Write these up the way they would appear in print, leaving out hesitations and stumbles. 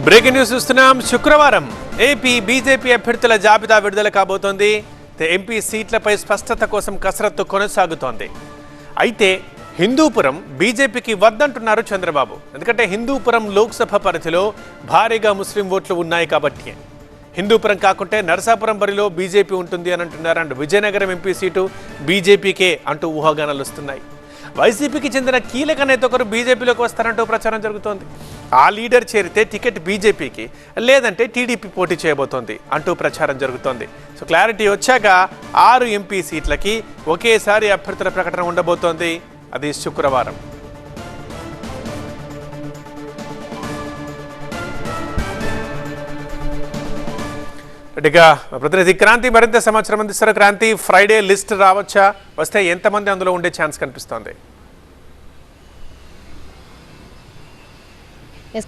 Breaking news చూస్తున్నాం. శుక్రవారం AP BJP అభ్యర్థుల జాబితా విడుదల కాబోతోంది. ఎంపీ సీట్లపై స్పష్టత కోసం కసరత్తు కొనసాగుతోంది. అయితే హిందూపురం బీజేపీకి వద్దంటున్నారు చంద్రబాబు. ఎందుకంటే హిందూపురం లోక్సభ పరిధిలో భారీగా ముస్లిం ఓట్లు ఉన్నాయి కాబట్టి. హిందూపురం కాకుంటే నరసాపురం బరిలో బీజేపీ ఉంటుంది అని అంటున్నారు. అండ్ విజయనగరం ఎంపీ సీటు బీజేపీకే అంటూ ఊహాగానాలు వస్తున్నాయి. వైసీపీకి చెందిన కీలక నేత ఒకరు బీజేపీలోకి వస్తారంటూ ప్రచారం జరుగుతోంది. ఆ లీడర్ చేరితే టికెట్ బీజేపీకి, లేదంటే టీడీపీ పోటీ చేయబోతోంది అంటూ ప్రచారం జరుగుతోంది. సో క్లారిటీ వచ్చాక 6 ఎంపీ సీట్లకి ఒకేసారి అభ్యర్థుల ప్రకటన ఉండబోతోంది. అది శుక్రవారం. రెడ్డిగా ప్రతినిధి క్రాంతి మరింత సమాచారం అందిస్తారు. క్రాంతి, ఫ్రైడే లిస్ట్ రావచ్చా? వస్తే ఎంతమంది అందులో ఉండే ఛాన్స్ కనిపిస్తోంది?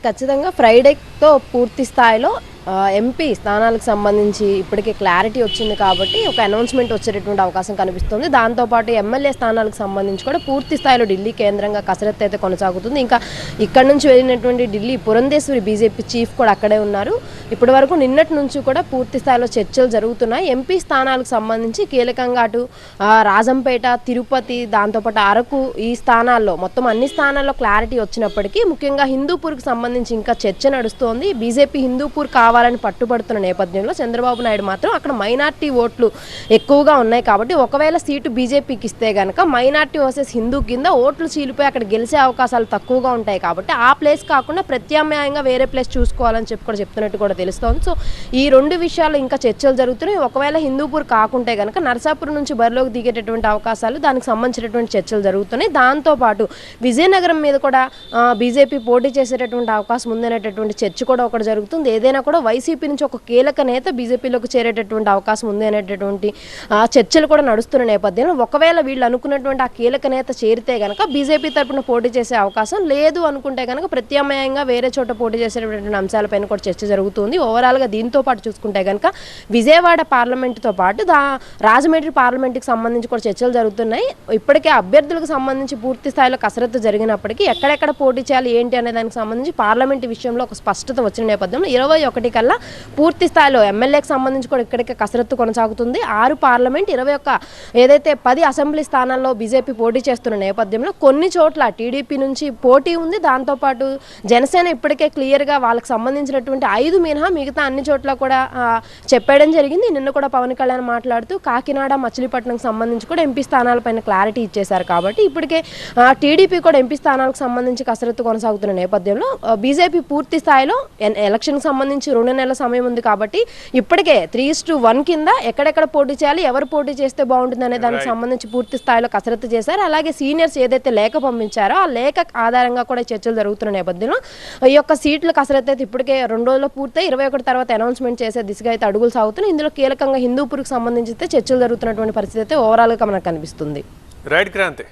ఖచ్చితంగా ఫ్రైడేతో పూర్తి స్థాయిలో ఎంపీ స్థానాలకు సంబంధించి ఇప్పటికే క్లారిటీ వచ్చింది కాబట్టి ఒక అనౌన్స్మెంట్ వచ్చేటటువంటి అవకాశం కనిపిస్తుంది. దాంతోపాటు ఎమ్మెల్యే స్థానాలకు సంబంధించి కూడా పూర్తి స్థాయిలో ఢిల్లీ కేంద్రంగా కసరత్తు అయితే కొనసాగుతుంది. ఇంకా ఇక్కడ నుంచి వెళ్ళినటువంటి ఢిల్లీ పురంధేశ్వరి బీజేపీ చీఫ్ కూడా అక్కడే ఉన్నారు. ఇప్పటి వరకు నిన్నటి నుంచి కూడా పూర్తి స్థాయిలో చర్చలు జరుగుతున్నాయి. ఎంపీ స్థానాలకు సంబంధించి కీలకంగా అటు రాజంపేట, తిరుపతి, దాంతోపాటు అరకు, ఈ స్థానాల్లో మొత్తం అన్ని స్థానాల్లో క్లారిటీ వచ్చినప్పటికీ ముఖ్యంగా హిందూపూర్కి సంబంధించి ఇంకా చర్చ నడుస్తోంది. బీజేపీ హిందూపూర్ కావాలని పట్టుబడుతున్న నేపథ్యంలో చంద్రబాబు నాయుడు మాత్రం అక్కడ మైనార్టీ ఓట్లు ఎక్కువగా ఉన్నాయి కాబట్టి ఒకవేళ సీటు బీజేపీకి ఇస్తే కనుక మైనార్టీ వర్సెస్ హిందూ కింద ఓట్లు చీలిపోయి అక్కడ గెలిచే అవకాశాలు తక్కువగా ఉంటాయి కాబట్టి ఆ ప్లేస్ కాకుండా ప్రత్యామ్నాయంగా వేరే ప్లేస్ చూసుకోవాలని చెప్పి కూడా చెప్తున్నట్టు కూడా తెలుస్తోంది. సో ఈ రెండు విషయాలు ఇంకా చర్చలు జరుగుతున్నాయి. ఒకవేళ హిందూపూర్ కాకుంటే కనుక నరసాపురం నుంచి బరిలోకి దిగేటటువంటి అవకాశాలు, దానికి సంబంధించినటువంటి చర్చలు జరుగుతున్నాయి. దాంతోపాటు విజయనగరం మీద కూడా బీజేపీ పోటీ చేసేటటువంటి అవకాశం ఉందనేటటువంటి చర్చ కూడా ఒకటి జరుగుతుంది. ఏదైనా కూడా వైసీపీ నుంచి ఒక కీలక నేత బీజేపీలోకి చేరేటటువంటి అవకాశం ఉంది అనేటటువంటి చర్చలు కూడా నడుస్తున్న నేపథ్యంలో ఒకవేళ వీళ్ళు అనుకున్నటువంటి ఆ కీలక నేత చేరితే కనుక బీజేపీ తరఫున పోటీ చేసే అవకాశం లేదు అనుకుంటే కనుక ప్రత్యామ్నాయంగా వేరే చోట పోటీ చేసేటటువంటి అంశాలపైన కూడా చర్చ జరుగుతుంది. ఓవరాల్గా దీంతో పాటు చూసుకుంటే కనుక విజయవాడ పార్లమెంటుతో పాటు రాజమండ్రి పార్లమెంటుకి సంబంధించి కూడా చర్చలు జరుగుతున్నాయి. ఇప్పటికే అభ్యర్థులకు సంబంధించి పూర్తి స్థాయిలో కసరత్తు జరిగినప్పటికీ ఎక్కడెక్కడ పోటీ చేయాలి ఏంటి అనే దానికి సంబంధించి పార్లమెంటు విషయంలో ఒక స్పష్టత వచ్చిన నేపథ్యంలో 21 కల్లా పూర్తి స్థాయిలో ఎమ్మెల్యేకి సంబంధించి కూడా ఇక్కడికే కసరత్తు కొనసాగుతుంది. 6 పార్లమెంట్, 21 ఏదైతే 10 అసెంబ్లీ స్థానాల్లో బీజేపీ పోటీ చేస్తున్న నేపథ్యంలో కొన్ని చోట్ల టీడీపీ నుంచి పోటీ ఉంది. దాంతోపాటు జనసేన ఇప్పటికే క్లియర్గా వాళ్ళకి సంబంధించినటువంటి 5 మినహా మిగతా అన్ని చోట్ల కూడా చెప్పడం జరిగింది. నిన్న కూడా పవన్ కళ్యాణ్ మాట్లాడుతూ కాకినాడ, మచిలీపట్నంకి సంబంధించి కూడా ఎంపీ స్థానాలపైన క్లారిటీ ఇచ్చేశారు కాబట్టి ఇప్పటికే టీడీపీ కూడా ఎంపీ స్థానాలకు సంబంధించి కసరత్తు కొనసాగుతున్న నేపథ్యంలో బీజేపీ పూర్తి స్థాయిలో ఎలక్షన్కి సంబంధించి 2 నెలల సమయం ఉంది కాబట్టి ఇప్పటికే 3:1 కింద ఎక్కడెక్కడ పోటీ చేయాలి, ఎవరు పోటీ చేస్తే బాగుంటుంది అనే దానికి సంబంధించి పూర్తి స్థాయిలో కసరత్తు చేశారు. అలాగే సీనియర్స్ ఏదైతే లేఖ పంపించారో ఆ లేఖ ఆధారంగా కూడా చర్చలు జరుగుతున్న నేపథ్యంలో ఈ యొక్క సీట్ల కసరత్తు అయితే ఇప్పటికే 2 రోజుల్లో పూర్తయి 21 తర్వాత అనౌన్స్మెంట్ చేసే దిశగా అయితే అడుగులు సాగుతున్నాయి. ఇందులో కీలకంగా హిందూపూర్కి సంబంధించి చర్చలు జరుగుతున్నటువంటి పరిస్థితి అయితే ఓవరాల్గా మనకు కనిపిస్తుంది. రైట్ క్రాంతి.